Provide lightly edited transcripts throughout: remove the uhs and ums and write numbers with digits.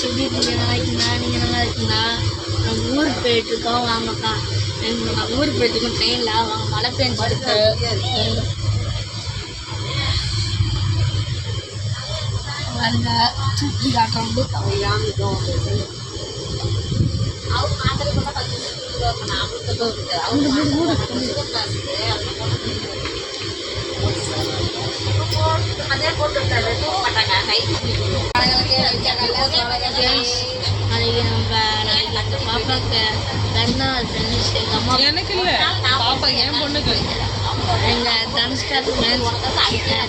எப்படி இருக்கீங்க? நல்லா இருக்கீங்களா? நீங்கள் நல்லா இருக்கீங்களா? நாங்கள் ஊருக்கு போயிட்டுருக்கோம். வாங்கக்கா எங்கள் ஊருக்கு போயிட்டுருக்கோம் ட்ரெயினில். வாங்க மழை பெஞ்சிருக்கு. அந்த சுற்றி காட்டுறோம். நாளைக்கு அந்த பாப்பாவுக்கு பிறந்தநாள் ஃப்ரெண்ட்ஸ் எங்கள் அம்மா எனக்கு இல்லை பாப்பா என் பொண்ணுக்கு எங்கள் தனுஷ்காக்கு ஃப்ரெண்ட்ஸ்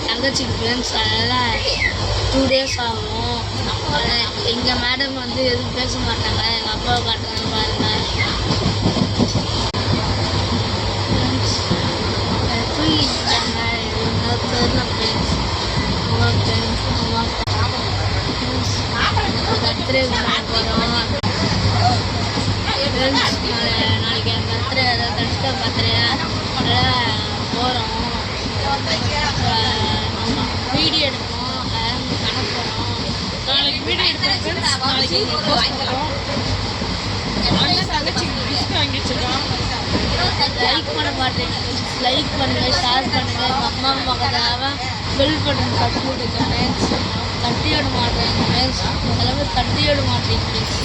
தங்கச்சிக்கு ஃப்ரெண்ட்ஸ் அதெல்லாம் 2 days ஆகும். எங்கள் மேடம் வந்து எதுவும் பேச மாட்டாங்க. எங்கள் அப்பாவை காட்டுறாங்க பாருங்கள். தூங்கிட்டாங்க தெரியல ஃப்ரெண்ட்ஸ். பர்த்டே போகிறோம் ஃப்ரெண்ட்ஸ். நாளைக்கு என் பர்த்டே அதாவது தனுஷ்கா பர்த்டே அதனால் போகிறோம். வீடியோ எடுப்போம். பண்ண போகிறோம். நாளைக்கு வீடியோ எடுக்கிறேன் ஃப்ரெண்ட்ஸ். நாளைக்கு அண்ணன் தங்கச்சிக்கு கிஃப்ட் வாங்கி வச்சிருக்கான். லைக் பண்ண மாட்டேங்க. லைக் பண்ணுங்கள், ஷேர் பண்ணுங்கள். எங்கள் அம்மா பக்கத்தில் பெல் பட்டன் தட்டி விடுங்க ஃப்ரெண்ட்ஸ். தட்டி விட மாட்டேங்க ஃப்ரெண்ட்ஸ். எல்லாமே தட்டி விட மாட்டேங்க ஃப்ரெண்ட்ஸ்.